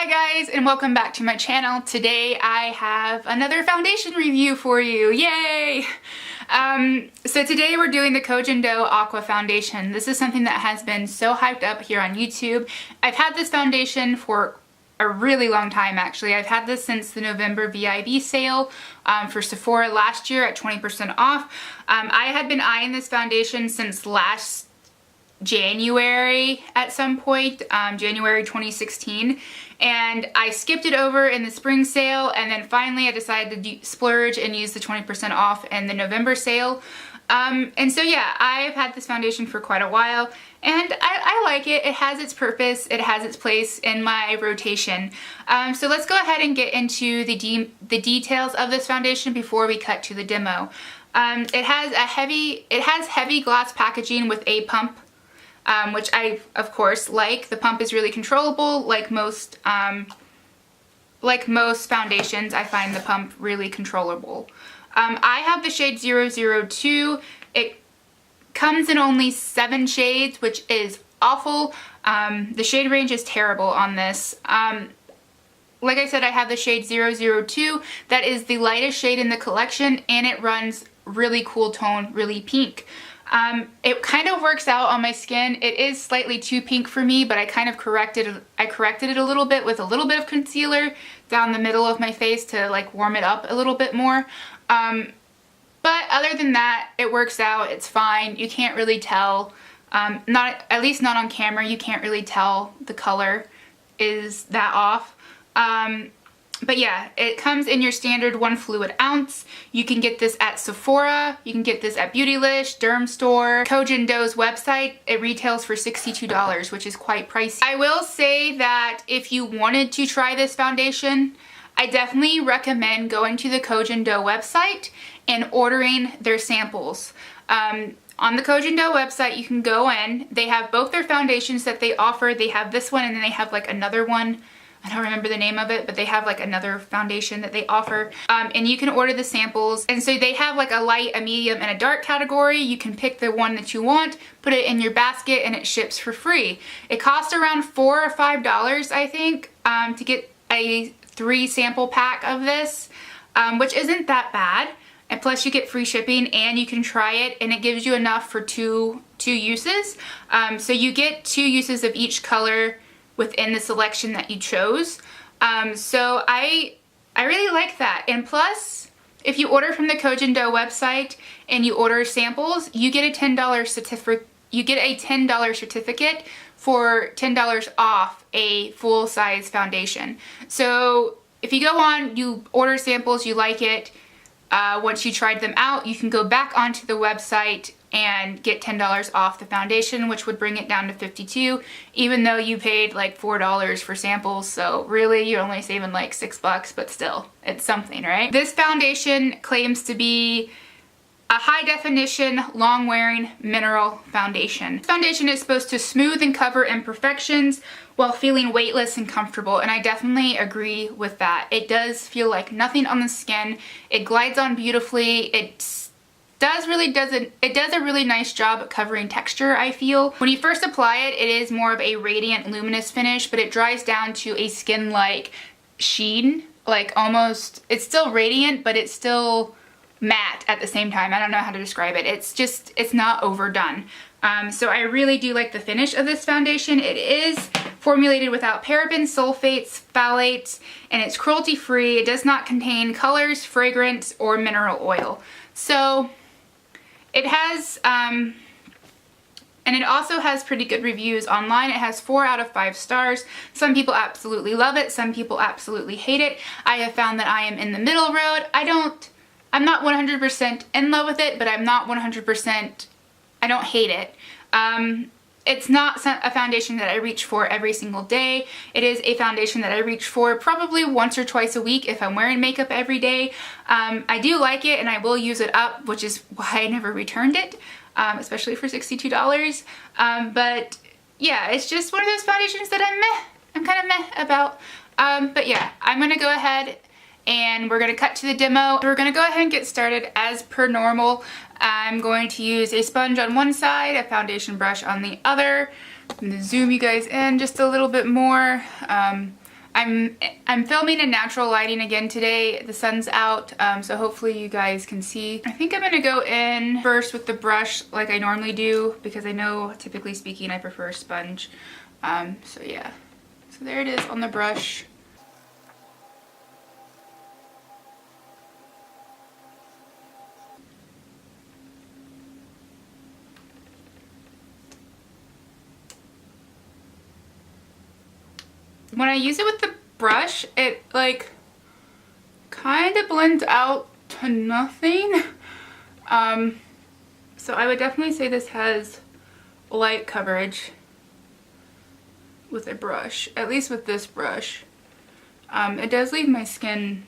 Hi guys, and welcome back to my channel. Today I have another foundation review for you. Yay! So today we're doing the Kojin Aqua foundation. This is something that has been so hyped up here on YouTube. I've had this foundation for a really long time actually. I've had this since the November VIB sale for Sephora last year at 20% off. I had been eyeing this foundation since last January at some point, January 2016, and I skipped it over in the spring sale, and then finally I decided to splurge and use the 20% off in the November sale. And so yeah, I've had this foundation for quite a while, and I like it. It has its purpose, it has its place in my rotation. So let's go ahead and get into the details of this foundation before we cut to the demo. It has heavy glass packaging with a pump, which I, of course, like. The pump is really controllable, like most foundations. I find the pump really controllable. I have the shade 002. It comes in only 7 shades, which is awful. The shade range is terrible on this. Like I said, I have the shade 002. That is the lightest shade in the collection, and it runs really cool tone, really pink. It kind of works out on my skin. It is slightly too pink for me, but I kind of corrected it a little bit with a little bit of concealer down the middle of my face to like warm it up a little bit more. But other than that, it works out. It's fine. You can't really tell, at least not on camera, you can't really tell the color is that off. But yeah, it comes in your standard 1 fluid ounce. You can get this at Sephora, you can get this at Beautylish, Derm Store, Kojin Do's website. It retails for $62, which is quite pricey. I will say that if you wanted to try this foundation, I definitely recommend going to the Kojin Do website and ordering their samples. On the Kojin Do website, you can go in. They have both their foundations that they offer. They have this one, and then they have like another one. I don't remember the name of it, but they have like another foundation that they offer, and you can order the samples. And so they have like a light, a medium, and a dark category. You can pick the one that you want, put it in your basket, and it ships for free. It costs around $4 or $5, I think, to get a 3 sample pack of this, which isn't that bad. And plus you get free shipping, and you can try it, and it gives you enough for two uses. So you get 2 uses of each color within the selection that you chose. So I really like that. And plus, if you order from the Kojin Do website and you order samples, you get a $10 certificate. You get a $10 certificate for $10 off a full-size foundation. So if you go on, you order samples, you like it, once you tried them out, you can go back onto the website and get $10 off the foundation, which would bring it down to $52, even though you paid like $4 for samples. So really, you're only saving like $6, but still, it's something, right? This foundation claims to be a high definition, long wearing mineral foundation. This foundation is supposed to smooth and cover imperfections while feeling weightless and comfortable, and I definitely agree with that. It does feel like nothing on the skin. It glides on beautifully. It does a really nice job at covering texture, I feel. When you first apply it, it is more of a radiant, luminous finish, but it dries down to a skin-like sheen. Like almost, it's still radiant, but it's still matte at the same time. I don't know how to describe it. It's not overdone. So I really do like the finish of this foundation. It is formulated without parabens, sulfates, phthalates, and it's cruelty-free. It does not contain colors, fragrance, or mineral oil. So it has, and it also has pretty good reviews online. It has 4 out of 5 stars. Some people absolutely love it. Some people absolutely hate it. I have found that I am in the middle road. I'm not 100% in love with it, but I'm not 100%, I don't hate it. It's not a foundation that I reach for every single day. It is a foundation that I reach for probably once or twice a week if I'm wearing makeup every day. I do like it, and I will use it up, which is why I never returned it, especially for $62. But yeah, it's just one of those foundations that I'm kind of meh about. But yeah, I'm gonna go ahead and we're gonna cut to the demo. We're gonna go ahead and get started as per normal. I'm going to use a sponge on one side, a foundation brush on the other. I'm gonna zoom you guys in just a little bit more. I'm filming in natural lighting again today. The sun's out, so hopefully you guys can see. I think I'm gonna go in first with the brush like I normally do, because I know, typically speaking, I prefer a sponge. So yeah, so there it is on the brush. When I use it with the brush, it like kind of blends out to nothing. So I would definitely say this has light coverage with a brush, at least with this brush. It does leave my skin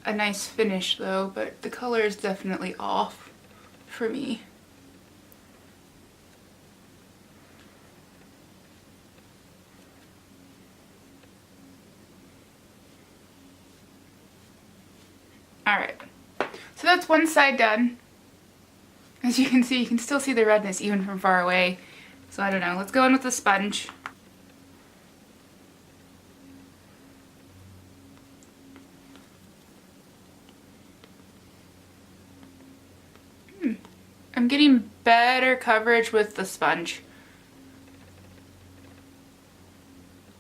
a nice finish though, but the color is definitely off for me. Alright, so that's one side done. As you can see, you can still see the redness even from far away. So I don't know, let's go in with the sponge. I'm getting better coverage with the sponge.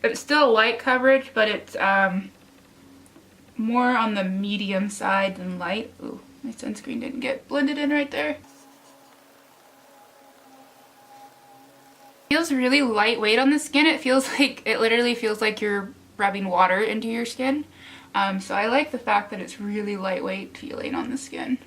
It's still light coverage, but it's more on the medium side than light. Ooh, my sunscreen didn't get blended in right there. It feels really lightweight on the skin. It literally feels like you're rubbing water into your skin. So I like the fact that it's really lightweight feeling on the skin.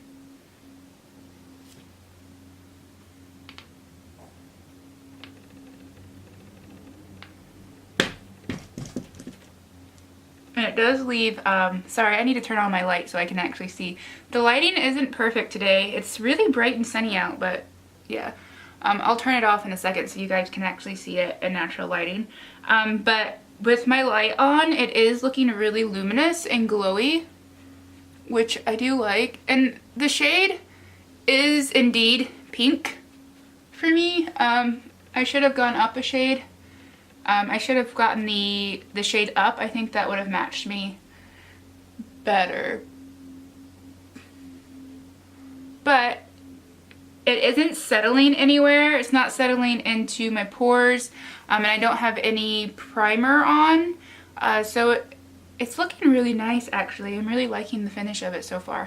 And it does leave, sorry, I need to turn on my light so I can actually see. The lighting isn't perfect today. It's really bright and sunny out, but yeah. I'll turn it off in a second so you guys can actually see it in natural lighting. But with my light on, it is looking really luminous and glowy, which I do like. And the shade is indeed pink for me. I should have gone up a shade. I should have gotten the shade up. I think that would have matched me better. But it isn't settling anywhere. It's not settling into my pores. And I don't have any primer on. So it's looking really nice actually. I'm really liking the finish of it so far.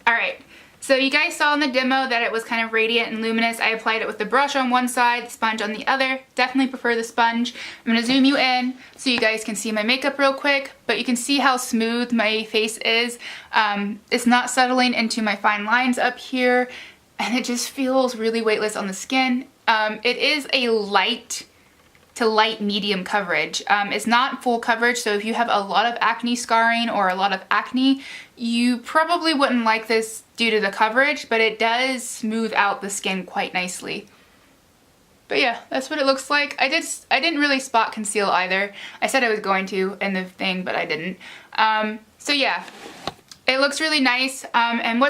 Alright. So you guys saw in the demo that it was kind of radiant and luminous. I applied it with the brush on one side, the sponge on the other. Definitely prefer the sponge. I'm going to zoom you in so you guys can see my makeup real quick, but you can see how smooth my face is. It's not settling into my fine lines up here, and it just feels really weightless on the skin. It is a light to light medium coverage. It's not full coverage, so if you have a lot of acne scarring or a lot of acne, you probably wouldn't like this due to the coverage, but it does smooth out the skin quite nicely. But yeah, that's what it looks like. I didn't really spot conceal either. I said I was going to in the thing, but I didn't. So yeah, it looks really nice. And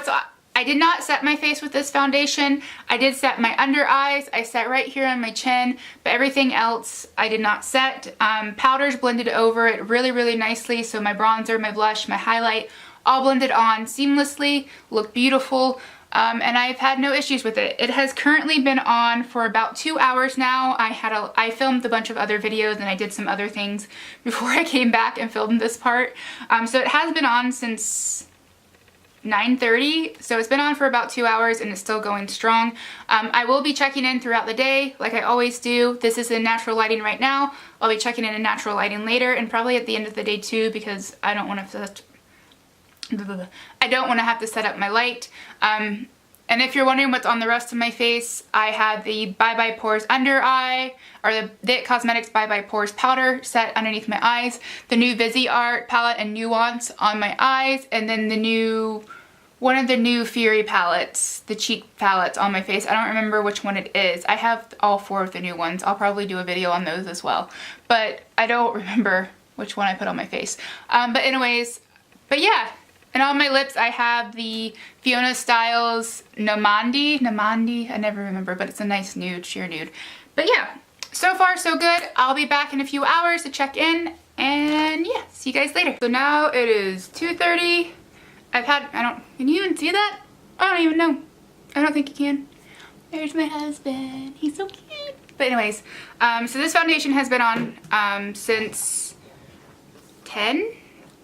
I did not set my face with this foundation. I did set my under eyes. I set right here on my chin, but everything else I did not set. Powders blended over it really, really nicely. So my bronzer, my blush, my highlight, all blended on seamlessly, look beautiful, and I've had no issues with it. It has currently been on for about 2 hours now. I filmed a bunch of other videos and I did some other things before I came back and filmed this part. So it has been on since 9:30, so it's been on for about 2 hours and it's still going strong. I will be checking in throughout the day like I always do. This is in natural lighting right now. I'll be checking in natural lighting later and probably at the end of the day too, because I don't want to have to set up my light. And if you're wondering what's on the rest of my face, I have the Bye Bye Pores under eye, or the IT Cosmetics Bye Bye Pores powder set underneath my eyes, the new Visi Art palette and Nuance on my eyes, and then one of the new Fury palettes, the cheek palettes on my face. I don't remember which one it is. I have all 4 of the new ones. I'll probably do a video on those as well, but I don't remember which one I put on my face. But yeah. And on my lips, I have the Fiona Styles Nomandi, I never remember, but it's a nice nude, sheer nude. But yeah, so far so good. I'll be back in a few hours to check in And yeah, see you guys later. So now it is 2:30. Can you even see that? I don't even know. I don't think you can. There's my husband. He's so cute. But anyways, so this foundation has been on since 10.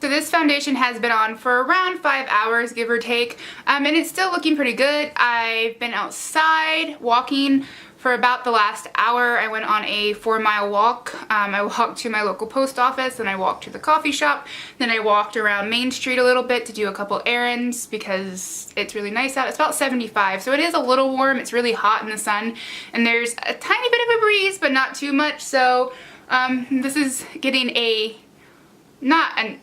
So this foundation has been on for around 5 hours, give or take, and it's still looking pretty good. I've been outside walking for about the last hour. I went on a 4-mile walk. I walked to my local post office, then I walked to the coffee shop, then I walked around Main Street a little bit to do a couple errands because it's really nice out. It's about 75, so it is a little warm. It's really hot in the sun, and there's a tiny bit of a breeze, but not too much. So this is getting not an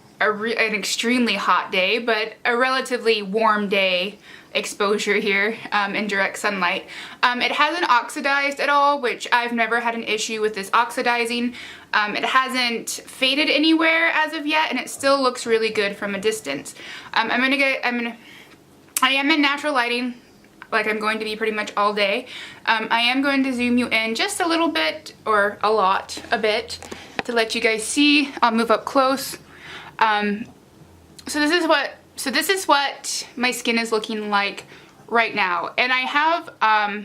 extremely hot day, but a relatively warm day exposure here in direct sunlight. It hasn't oxidized at all, which I've never had an issue with this oxidizing. It hasn't faded anywhere as of yet, and it still looks really good from a distance. I am in natural lighting, like I'm going to be pretty much all day. I am going to zoom you in just a little bit, or a bit, to let you guys see. I'll move up close. So this is what my skin is looking like right now. And I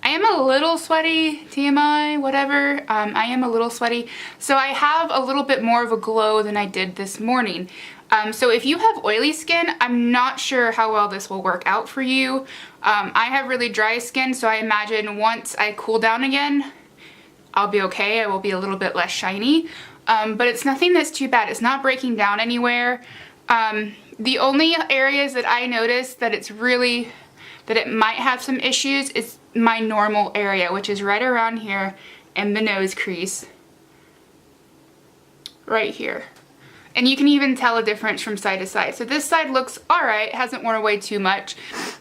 am a little sweaty, TMI, whatever. I am a little sweaty. So I have a little bit more of a glow than I did this morning. So if you have oily skin, I'm not sure how well this will work out for you. I have really dry skin, so I imagine once I cool down again, I'll be okay. I will be a little bit less shiny. But it's nothing that's too bad. It's not breaking down anywhere. The only areas that I noticed that it might have some issues is my normal area, which is right around here and the nose crease. Right here. And you can even tell a difference from side to side. So this side looks alright, hasn't worn away too much,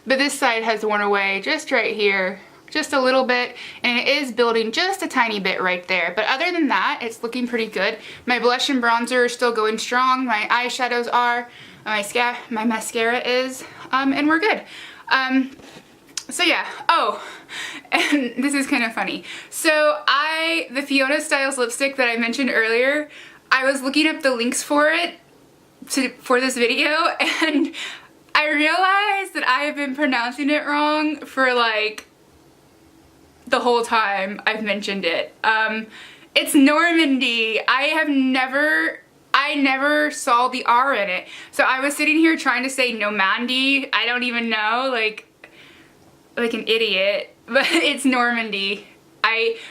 but this side has worn away just right here. Just a little bit, and it is building just a tiny bit right there. But other than that, it's looking pretty good. My blush and bronzer are still going strong. My eyeshadows are. My mascara is. And we're good. So yeah. Oh, and this is kind of funny. So the Fiona Styles lipstick that I mentioned earlier, I was looking up the links for it for this video, and I realized that I have been pronouncing it wrong for like the whole time I've mentioned it. It's Normandy. I never saw the R in it. So I was sitting here trying to say Normandy. I don't even know, like an idiot, but it's Normandy.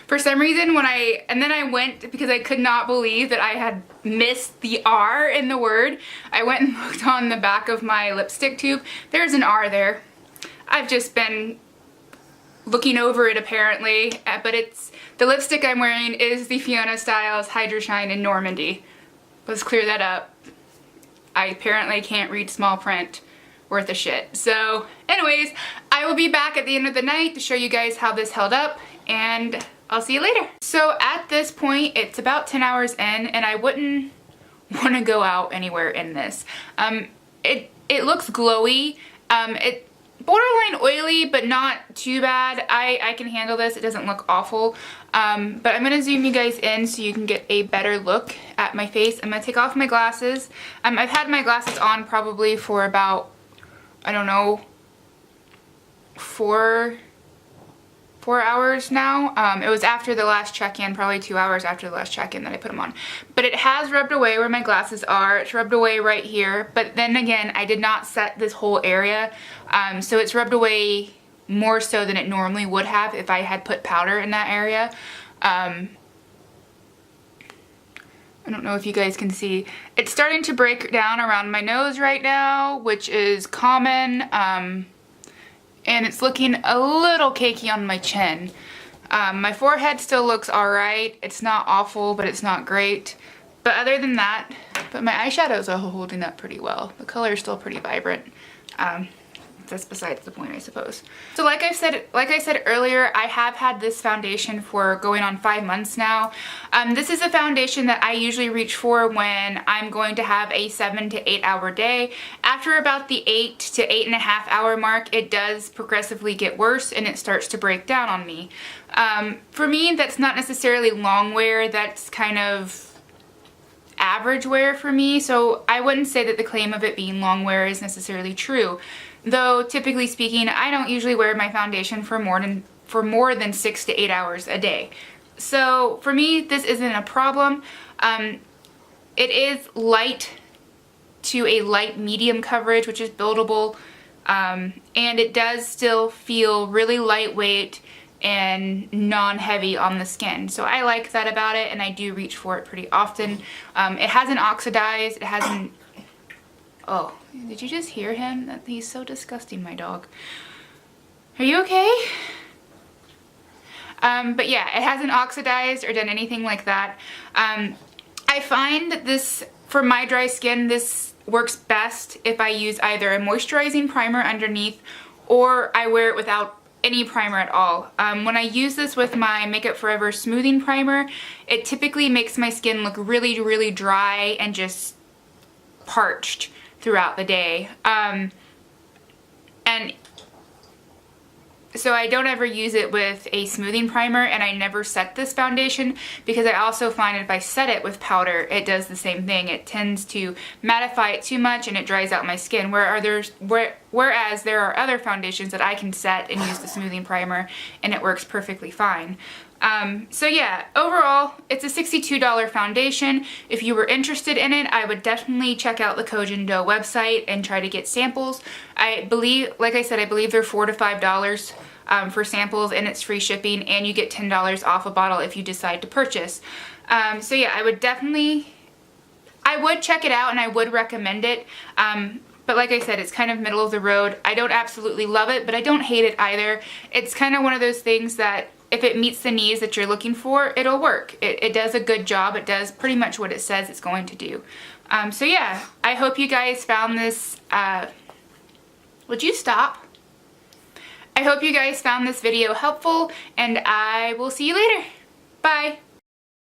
For some reason then I went, because I could not believe that I had missed the R in the word, I went and looked on the back of my lipstick tube. There's an R there. I've just been looking over it apparently, but the lipstick I'm wearing is the Fiona Styles Hydra Shine in Normandy. Let's clear that up. I apparently can't read small print worth a shit. So anyways, I will be back at the end of the night to show you guys how this held up, and I'll see you later. So at this point, it's about 10 hours in, and I wouldn't want to go out anywhere in this. It looks glowy. It borderline oily, but not too bad. I can handle this. It doesn't look awful. But I'm going to zoom you guys in so you can get a better look at my face. I'm going to take off my glasses. I've had my glasses on probably for about, I don't know, 4 hours now. It was after the last check-in, probably 2 hours after the last check-in that I put them on. But it has rubbed away where my glasses are. It's rubbed away right here. But then again, I did not set this whole area. So it's rubbed away more so than it normally would have if I had put powder in that area. I don't know if you guys can see. It's starting to break down around my nose right now, which is common. And it's looking a little cakey on my chin. My forehead still looks alright. It's not awful, but it's not great. But other than that, but my eyeshadows are holding up pretty well. The color is still pretty vibrant. That's besides the point, I suppose. So like I said earlier, I have had this foundation for going on 5 months now. This is a foundation that I usually reach for when I'm going to have a 7 to 8 hour day. After about the 8 to 8.5 hour mark, it does progressively get worse and it starts to break down on me. For me, that's not necessarily long wear. That's kind of average wear for me, so I wouldn't say that the claim of it being long wear is necessarily true. Though typically speaking, I don't usually wear my foundation for more than 6 to 8 hours a day. So for me, this isn't a problem. It is light to a light medium coverage, which is buildable, and it does still feel really lightweight and non-heavy on the skin. So I like that about it, and I do reach for it pretty often. It hasn't oxidized, it hasn't... Oh, did you just hear him? He's so disgusting, my dog. Are you okay? But yeah, it hasn't oxidized or done anything like that. I find that this, for my dry skin, this works best if I use either a moisturizing primer underneath or I wear it without any primer at all. When I use this with my Makeup Forever smoothing primer, it typically makes my skin look really, really dry and just parched throughout the day. And so I don't ever use it with a smoothing primer, and I never set this foundation because I also find if I set it with powder, it does the same thing. It tends to mattify it too much and it dries out my skin, whereas there are other foundations that I can set and use the smoothing primer and it works perfectly fine. So yeah, overall, it's a $62 foundation. If you were interested in it, I would definitely check out the Kojin Dough website and try to get samples. I believe, like I said, I believe they're $4 to $5 for samples, and it's free shipping, and you get $10 off a bottle if you decide to purchase. So yeah, I would check it out and I would recommend it. But like I said, it's kind of middle of the road. I don't absolutely love it, but I don't hate it either. It's kind of one of those things that if it meets the needs that you're looking for, it'll work. It does a good job. It does pretty much what it says it's going to do. So yeah, I hope you guys found this, would you stop? I hope you guys found this video helpful, and I will see you later. Bye.